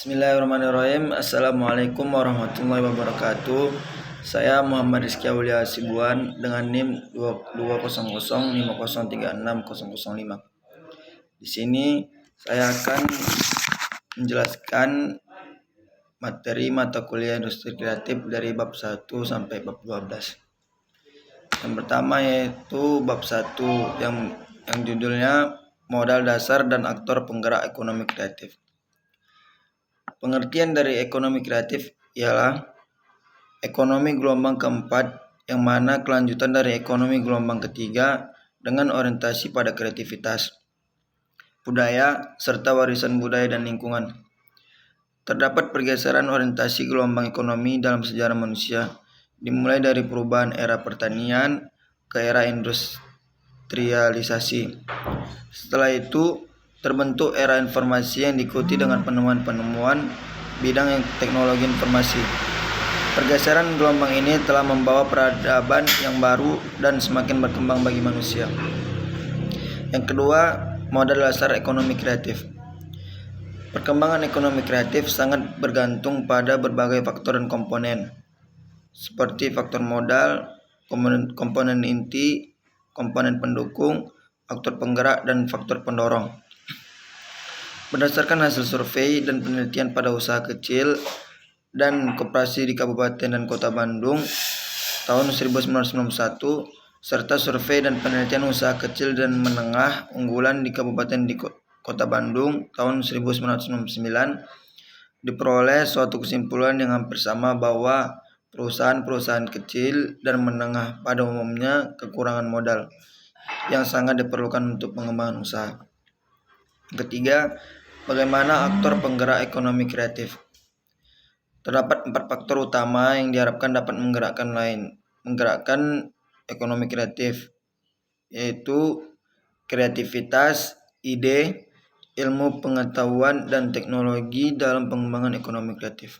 Bismillahirrahmanirrahim. Assalamualaikum warahmatullahi wabarakatuh. Saya Muhammad Rizky Aulia Sibuan dengan NIM 20050360005. Di sini saya akan menjelaskan materi mata kuliah industri kreatif dari bab 1 sampai bab 12. Yang pertama yaitu bab 1 yang judulnya modal dasar dan aktor penggerak ekonomi kreatif. Pengertian dari ekonomi kreatif ialah ekonomi gelombang keempat yang mana kelanjutan dari ekonomi gelombang ketiga dengan orientasi pada kreativitas, budaya, serta warisan budaya dan lingkungan. Terdapat pergeseran orientasi gelombang ekonomi dalam sejarah manusia, dimulai dari perubahan era pertanian ke era industrialisasi. Setelah itu, terbentuk era informasi yang diikuti dengan penemuan-penemuan bidang teknologi informasi. Pergeseran gelombang ini telah membawa peradaban yang baru dan semakin berkembang bagi manusia. Yang kedua, modal dasar ekonomi kreatif. Perkembangan ekonomi kreatif sangat bergantung pada berbagai faktor dan komponen, seperti faktor modal, komponen inti, komponen pendukung, faktor penggerak, dan faktor pendorong. Berdasarkan hasil survei dan penelitian pada usaha kecil dan koperasi di Kabupaten dan Kota Bandung tahun 1991, serta survei dan penelitian usaha kecil dan menengah unggulan di Kabupaten di Kota Bandung tahun 1999, diperoleh suatu kesimpulan yang hampir sama bahwa perusahaan-perusahaan kecil dan menengah pada umumnya kekurangan modal yang sangat diperlukan untuk pengembangan usaha. Ketiga, bagaimana aktor penggerak ekonomi kreatif? Terdapat 4 faktor utama yang diharapkan dapat menggerakkan ekonomi kreatif, yaitu kreativitas, ide, ilmu pengetahuan, dan teknologi dalam pengembangan ekonomi kreatif.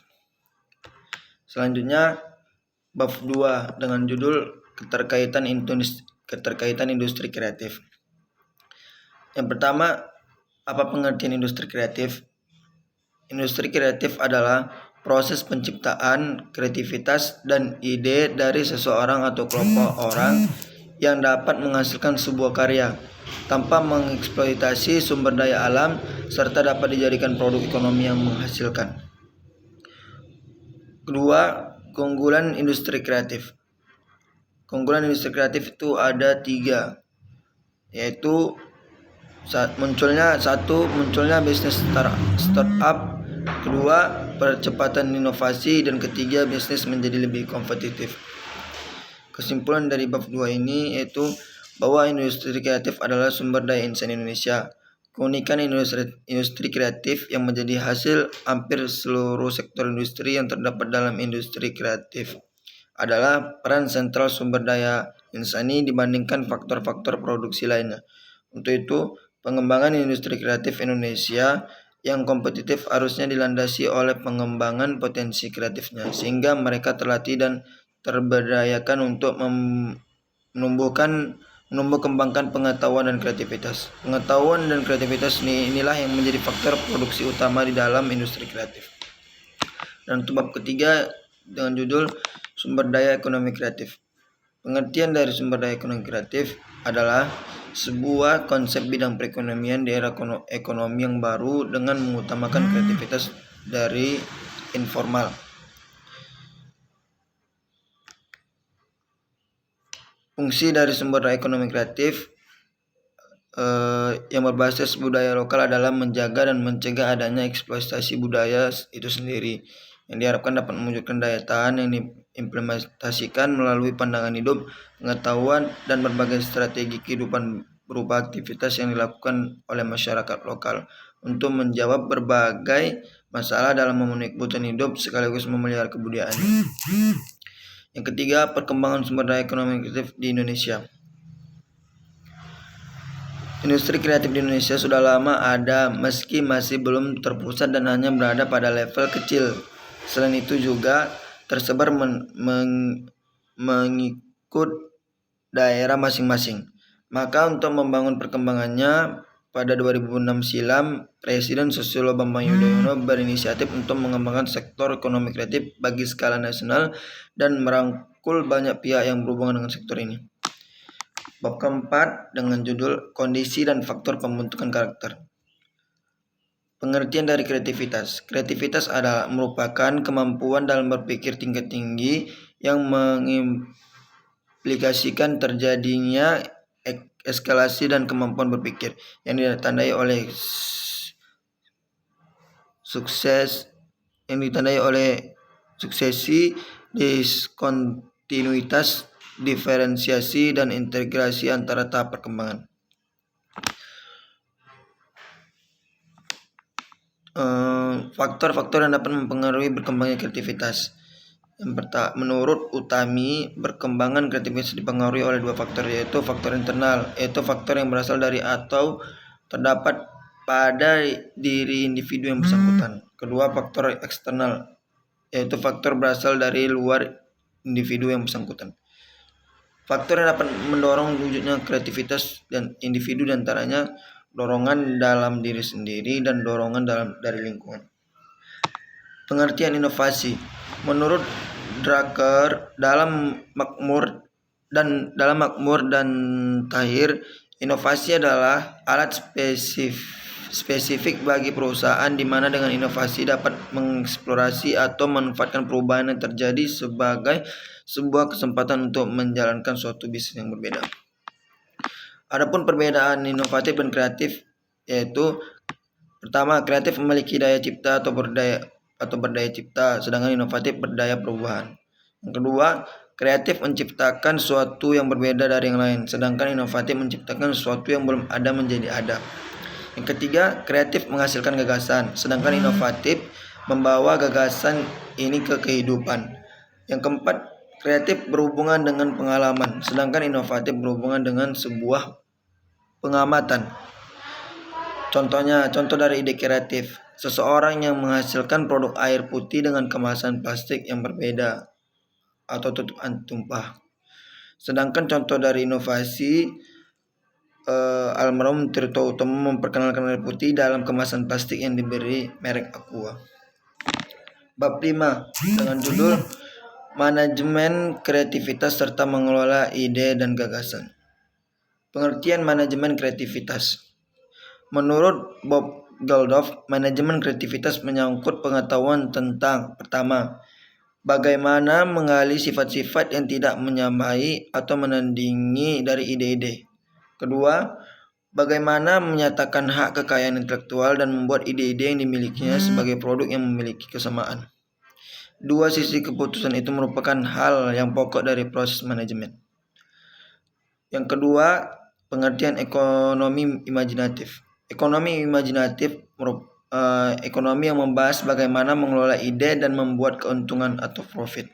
Selanjutnya, bab 2 dengan judul keterkaitan industri kreatif. Yang pertama, apa pengertian industri kreatif? Industri kreatif adalah proses penciptaan, kreativitas, dan ide dari seseorang atau kelompok orang yang dapat menghasilkan sebuah karya tanpa mengeksploitasi sumber daya alam serta dapat dijadikan produk ekonomi yang menghasilkan. Kedua, keunggulan industri kreatif. Keunggulan industri kreatif itu ada 3, yaitu munculnya bisnis startup, kedua percepatan inovasi, dan ketiga bisnis menjadi lebih kompetitif. Kesimpulan dari bab 2 ini yaitu bahwa industri kreatif adalah sumber daya insan Indonesia. Keunikan industri kreatif yang menjadi hasil hampir seluruh sektor industri yang terdapat dalam industri kreatif adalah peran sentral sumber daya insani dibandingkan faktor-faktor produksi lainnya. Untuk itu, pengembangan industri kreatif Indonesia yang kompetitif harusnya dilandasi oleh pengembangan potensi kreatifnya, sehingga mereka terlatih dan terberdayakan untuk menumbuh kembangkan pengetahuan dan kreativitas. Pengetahuan dan kreativitas inilah yang menjadi faktor produksi utama di dalam industri kreatif. Dan untuk bab ketiga dengan judul sumber daya ekonomi kreatif. Pengertian dari sumber daya ekonomi kreatif adalah sebuah konsep bidang perekonomian di era ekonomi yang baru dengan mengutamakan kreativitas dari informal. Fungsi dari sumber daya ekonomi kreatif yang berbasis budaya lokal adalah menjaga dan mencegah adanya eksploitasi budaya itu sendiri, yang diharapkan dapat mewujudkan daya tahan yang diimplementasikan melalui pandangan hidup, pengetahuan, dan berbagai strategi kehidupan berupa aktivitas yang dilakukan oleh masyarakat lokal untuk menjawab berbagai masalah dalam memenuhi kebutuhan hidup sekaligus memelihara kebudayaan. Yang ketiga, perkembangan sumber daya ekonomi kreatif di Indonesia. Industri kreatif di Indonesia sudah lama ada meski masih belum terpusat dan hanya berada pada level kecil. Selain itu juga tersebar mengikut daerah masing-masing. Maka untuk membangun perkembangannya pada 2006 silam, Presiden Susilo Bambang Yudhoyono berinisiatif untuk mengembangkan sektor ekonomi kreatif bagi skala nasional dan merangkul banyak pihak yang berhubungan dengan sektor ini. Bab keempat dengan judul Kondisi dan Faktor Pembentukan Karakter. Pengertian dari kreativitas. Kreativitas adalah merupakan kemampuan dalam berpikir tingkat tinggi yang mengimplikasikan terjadinya eskalasi dan kemampuan berpikir yang ditandai oleh suksesi, diskontinuitas, diferensiasi, dan integrasi antara tahap perkembangan. Faktor-faktor yang dapat mempengaruhi berkembangnya kreativitas. Menurut Utami, berkembangan kreativitas dipengaruhi oleh dua faktor, yaitu faktor internal, yaitu faktor yang berasal dari atau terdapat pada diri individu yang bersangkutan. Kedua, faktor eksternal, yaitu faktor berasal dari luar individu yang bersangkutan. Faktor yang dapat mendorong wujudnya kreativitas dan individu diantaranya dorongan dalam diri sendiri dan dorongan dari lingkungan. Pengertian inovasi. Menurut Drucker, dalam Makmur dan Tahir, inovasi adalah alat spesifik bagi perusahaan di mana dengan inovasi dapat mengeksplorasi atau memanfaatkan perubahan yang terjadi sebagai sebuah kesempatan untuk menjalankan suatu bisnis yang berbeda. Adapun perbedaan inovatif dan kreatif, yaitu pertama, kreatif memiliki daya cipta atau berdaya cipta, sedangkan inovatif berdaya perubahan. Yang kedua, kreatif menciptakan sesuatu yang berbeda dari yang lain, sedangkan inovatif menciptakan sesuatu yang belum ada menjadi ada. Yang ketiga, kreatif menghasilkan gagasan, sedangkan inovatif membawa gagasan ini ke kehidupan. Yang keempat, kreatif berhubungan dengan pengalaman, sedangkan inovatif berhubungan dengan sebuah pengamatan. Contoh dari ide kreatif, seseorang yang menghasilkan produk air putih dengan kemasan plastik yang berbeda atau tutup tumpah. Sedangkan contoh dari inovasi, almarhum Tirto Utomo memperkenalkan air putih dalam kemasan plastik yang diberi merek Aqua. Bab 5 dengan judul Manajemen Kreativitas serta Mengelola Ide dan Gagasan. Pengertian manajemen kreativitas. Menurut Bob Geldof, manajemen kreativitas menyangkut pengetahuan tentang pertama, bagaimana menggali sifat-sifat yang tidak menyamai atau menandingi dari ide-ide. Kedua, bagaimana menyatakan hak kekayaan intelektual dan membuat ide-ide yang dimilikinya sebagai produk yang memiliki kesamaan. Dua sisi keputusan itu merupakan hal yang pokok dari proses manajemen. Yang kedua, pengertian ekonomi imajinatif. Ekonomi imajinatif ekonomi yang membahas bagaimana mengelola ide dan membuat keuntungan atau profit.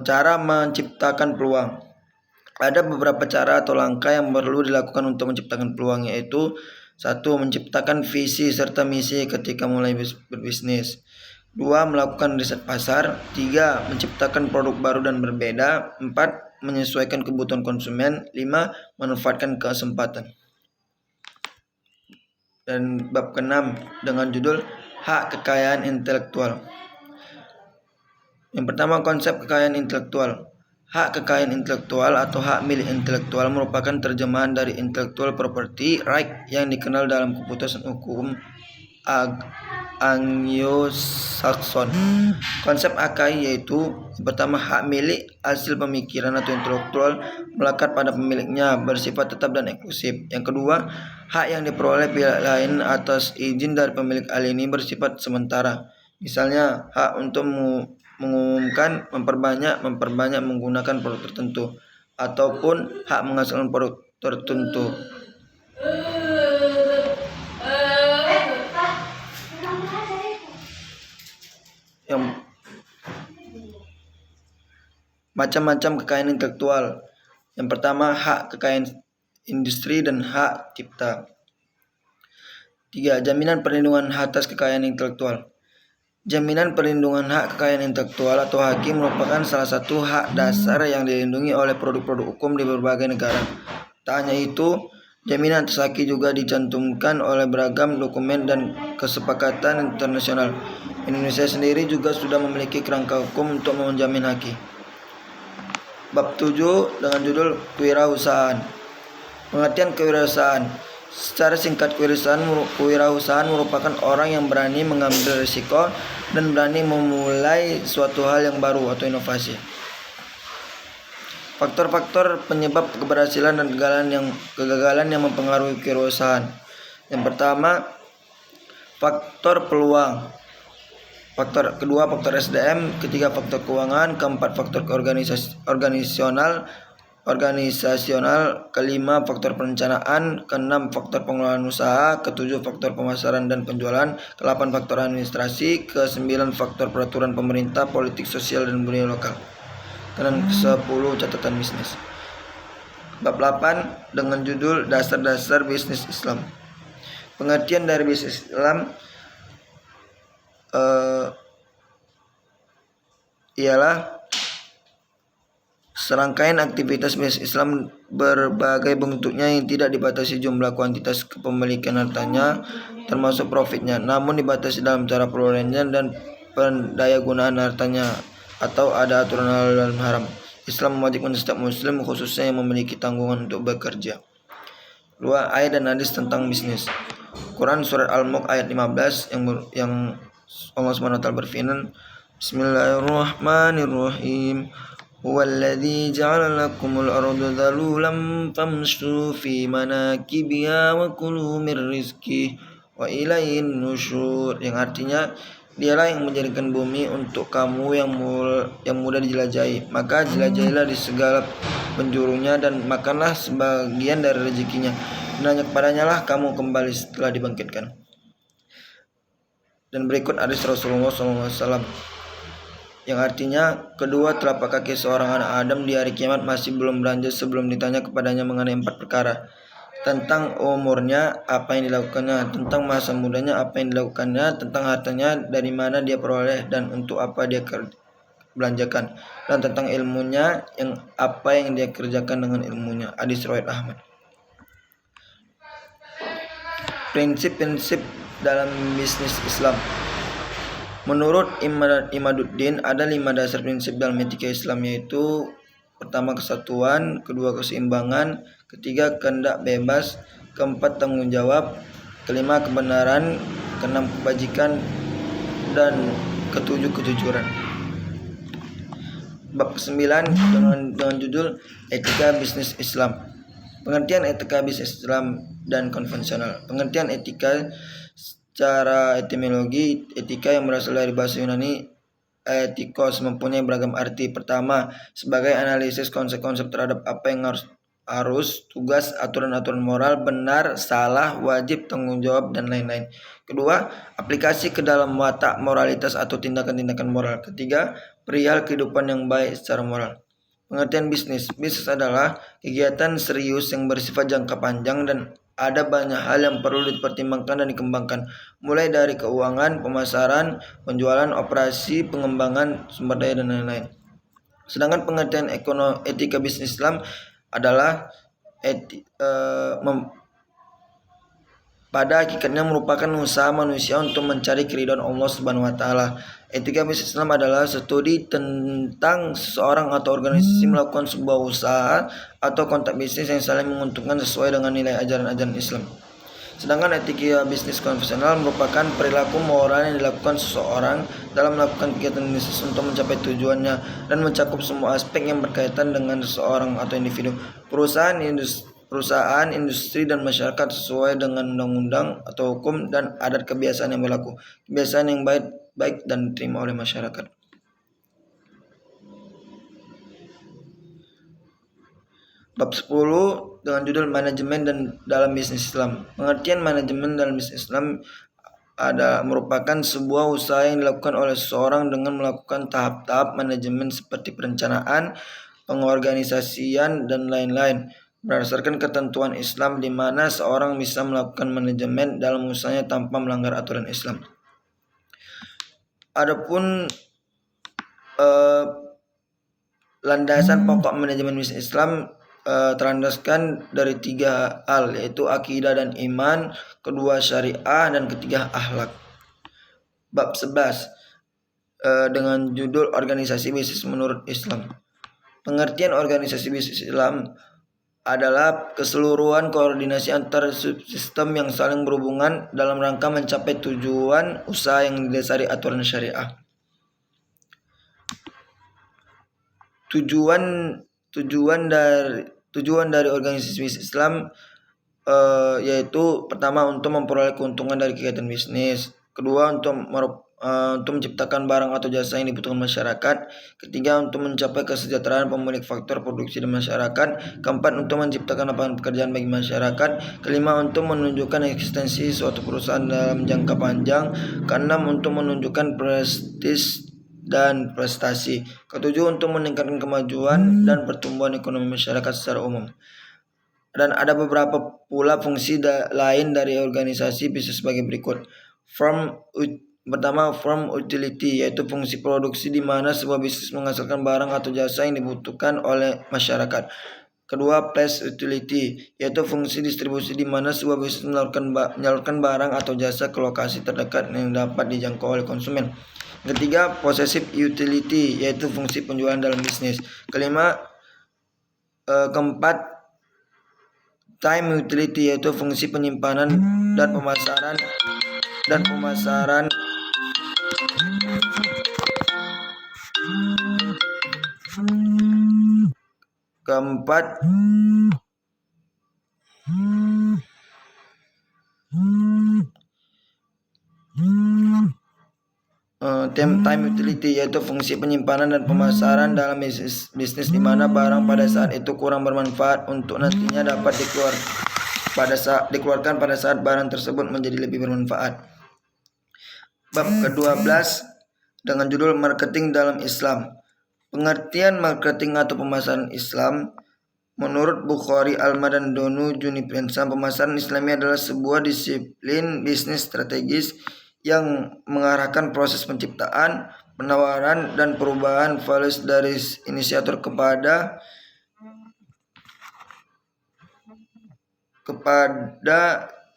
Cara menciptakan peluang. Ada beberapa cara atau langkah yang perlu dilakukan untuk menciptakan peluang, yaitu 1. Menciptakan visi serta misi ketika mulai berbisnis. 2. Melakukan riset pasar. 3. Menciptakan produk baru dan berbeda. 4. Menyesuaikan kebutuhan konsumen. 5. Memanfaatkan kesempatan. Dan bab ke-6 dengan judul Hak Kekayaan Intelektual. Yang pertama, konsep kekayaan intelektual. Hak kekayaan intelektual atau hak milik intelektual merupakan terjemahan dari intellectual property right yang dikenal dalam keputusan hukum Anglo-Saxon. Konsep HKI yaitu pertama, hak milik hasil pemikiran atau intelektual melekat pada pemiliknya, bersifat tetap dan eksklusif. Yang kedua, hak yang diperoleh pihak lain atas izin dari pemilik hal ini bersifat sementara. Misalnya, hak untuk mengumumkan, memperbanyak menggunakan produk tertentu, ataupun hak menghasilkan produk tertentu. Yang macam-macam kekayaan intelektual. Yang pertama, hak kekayaan industri dan hak cipta. 3. Jaminan perlindungan atas kekayaan intelektual. Jaminan perlindungan hak kekayaan intelektual atau HAKI merupakan salah satu hak dasar yang dilindungi oleh produk-produk hukum di berbagai negara. Tak hanya itu, jaminan atas HAKI juga dicantumkan oleh beragam dokumen dan kesepakatan internasional. Indonesia sendiri juga sudah memiliki kerangka hukum untuk menjamin HAKI. Bab 7 dengan judul Kewirausahaan. Pengertian kewirausahaan. Secara singkat, kewirausahaan merupakan orang yang berani mengambil risiko dan berani memulai suatu hal yang baru atau inovasi. Faktor-faktor penyebab keberhasilan dan kegagalan yang mempengaruhi kewirausahaan. Yang pertama, faktor peluang. Kedua, faktor SDM. Ketiga, faktor keuangan. Keempat, faktor organisasional. Kelima, faktor perencanaan. Keenam, faktor pengelolaan usaha. Ketujuh, faktor pemasaran dan penjualan. Kedelapan, faktor administrasi. Kesembilan, faktor peraturan pemerintah, politik sosial dan budaya lokal. Dan ke-10, catatan bisnis. Bab 8 dengan judul Dasar-dasar bisnis Islam. Pengertian dari bisnis Islam ialah serangkaian aktivitas bisnis Islam berbagai bentuknya yang tidak dibatasi jumlah kuantitas kepemilikan hartanya termasuk profitnya, namun dibatasi dalam cara perolehannya dan pendayagunaan hartanya atau ada aturan halal dan haram. Islam mewajibkan setiap muslim khususnya yang memiliki tanggungan untuk bekerja. 2. Ayat dan hadis tentang bisnis. Quran surat Al-Mulk ayat 15 yang Allah SWT berfirman, Bismillahirrahmanirrahim. Huwallazi ja'ala lakumul arda dhalulan famshu fi manakibiha wa kulu min rizqihi wa ilaihin nusyur, yang artinya dialah yang menjadikan bumi untuk kamu yang mudah dijelajahi, maka jelajahilah di segala penjurunya dan makanlah sebagian dari rezekinya, dan hanya kepadanya lah kamu kembali setelah dibangkitkan. Dan berikut hadis Rasulullah SAW yang artinya, kedua telapak kaki seorang anak Adam di hari kiamat masih belum beranjak sebelum ditanya kepadanya mengenai 4 perkara. Tentang umurnya, apa yang dilakukannya, tentang masa mudanya, apa yang dilakukannya, tentang hartanya, dari mana dia peroleh dan untuk apa dia belanjakan, dan tentang ilmunya, apa yang dia kerjakan dengan ilmunya. Hadis riwayat Ahmad. Prinsip-prinsip dalam bisnis Islam. Menurut Imaduddin, ada 5 dasar prinsip dalam etika Islam, yaitu pertama kesatuan, kedua keseimbangan, ketiga kehendak bebas, keempat tanggung jawab, kelima kebenaran, keenam kebajikan, dan ketujuh kejujuran. Bab 9 dengan judul Etika Bisnis Islam. Pengertian etika bisnis Islam dan konvensional. Pengertian etika secara etimologi, etika yang berasal dari bahasa Yunani etikos mempunyai beragam arti. Pertama, sebagai analisis konsep-konsep terhadap apa yang harus, tugas, aturan-aturan moral, benar, salah, wajib, tanggung jawab, dan lain-lain. Kedua, aplikasi ke dalam watak moralitas atau tindakan-tindakan moral. Ketiga, perihal kehidupan yang baik secara moral. Pengertian bisnis. Bisnis adalah kegiatan serius yang bersifat jangka panjang dan ada banyak hal yang perlu dipertimbangkan dan dikembangkan, mulai dari keuangan, pemasaran, penjualan, operasi, pengembangan sumber daya, dan lain-lain. Sedangkan pengertian etika bisnis Islam adalah pada hakikatnya merupakan usaha manusia untuk mencari keridhaan Allah Subhanahu wa taala. Etika bisnis Islam adalah studi tentang seseorang atau organisasi melakukan sebuah usaha atau kontak bisnis yang saling menguntungkan sesuai dengan nilai ajaran-ajaran Islam. Sedangkan etika bisnis konvensional merupakan perilaku moral yang dilakukan seseorang dalam melakukan kegiatan bisnis untuk mencapai tujuannya dan mencakup semua aspek yang berkaitan dengan seseorang atau individu, perusahaan, industri, dan masyarakat sesuai dengan undang-undang atau hukum dan adat kebiasaan yang berlaku, kebiasaan yang baik dan diterima oleh masyarakat. Bab 10 dengan judul Manajemen dan dalam bisnis Islam. Pengertian manajemen dalam bisnis Islam merupakan sebuah usaha yang dilakukan oleh seseorang dengan melakukan tahap-tahap manajemen seperti perencanaan, pengorganisasian, dan lain-lain. Berdasarkan ketentuan Islam di mana seorang bisa melakukan manajemen dalam usahanya tanpa melanggar aturan Islam. Adapun landasan pokok manajemen bisnis Islam terlandaskan dari 3 hal, yaitu akidah dan iman, kedua syariah, dan ketiga akhlak. Bab 11 dengan judul organisasi bisnis menurut Islam. Pengertian organisasi bisnis Islam adalah keseluruhan koordinasi antar subsistem yang saling berhubungan dalam rangka mencapai tujuan usaha yang didasari aturan syariah. Tujuan dari organisasi bisnis Islam yaitu pertama untuk memperoleh keuntungan dari kegiatan bisnis, kedua untuk menciptakan barang atau jasa yang dibutuhkan masyarakat, ketiga untuk mencapai kesejahteraan pemilik faktor produksi di masyarakat, keempat untuk menciptakan lapangan pekerjaan bagi masyarakat, kelima untuk menunjukkan eksistensi suatu perusahaan dalam jangka panjang, keenam untuk menunjukkan prestis dan prestasi, ketujuh untuk meningkatkan kemajuan dan pertumbuhan ekonomi masyarakat secara umum. Dan ada beberapa pula fungsi lain dari organisasi bisnis sebagai berikut. Pertama, firm utility, yaitu fungsi produksi di mana sebuah bisnis menghasilkan barang atau jasa yang dibutuhkan oleh masyarakat. Kedua, place utility, yaitu fungsi distribusi di mana sebuah bisnis menyalurkan barang atau jasa ke lokasi terdekat yang dapat dijangkau oleh konsumen. Ketiga, possessive utility, yaitu fungsi penjualan dalam bisnis. Keempat, time utility, yaitu fungsi penyimpanan dan pemasaran. Keempat, time utility, yaitu fungsi penyimpanan dan pemasaran dalam bisnis di mana barang pada saat itu kurang bermanfaat untuk nantinya dapat dikeluarkan pada saat barang tersebut menjadi lebih bermanfaat. Bab ke-12 dengan judul marketing dalam Islam. Pengertian marketing atau pemasaran Islam menurut Bukhari, Alma, dan Donu Junipensam, pemasaran Islami adalah sebuah disiplin bisnis strategis yang mengarahkan proses penciptaan, penawaran, dan perubahan value dari inisiator kepada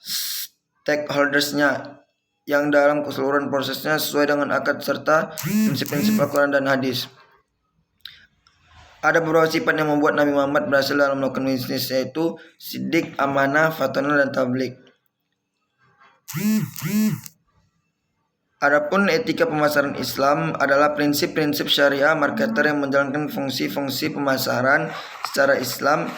stakeholdersnya yang dalam keseluruhan prosesnya sesuai dengan akad serta prinsip-prinsip Al-Quran dan hadis. Ada beberapa sifat yang membuat Nabi Muhammad berhasil dalam melakukan bisnis, yaitu siddiq, amanah, fatonah, dan tabligh. Adapun etika pemasaran Islam adalah prinsip-prinsip syariah marketer yang menjalankan fungsi-fungsi pemasaran secara Islam,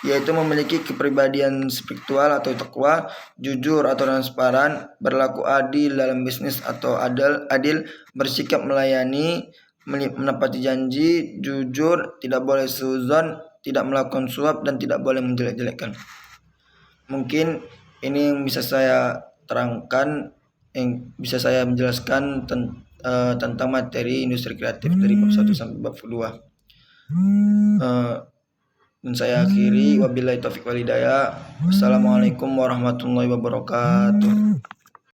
yaitu memiliki kepribadian spiritual atau takwa, jujur atau transparan, berlaku adil dalam bisnis atau adil, bersikap melayani, menepati janji, jujur, tidak boleh suudzon, tidak melakukan suap, dan tidak boleh menjelek-jelekkan. Mungkin ini yang bisa saya terangkan, yang bisa saya menjelaskan tentang materi industri kreatif dari bab 1 sampai bab 2. Dan saya akhiri, wabillahi taufiq wal hidayah. Wassalamualaikum warahmatullahi wabarakatuh.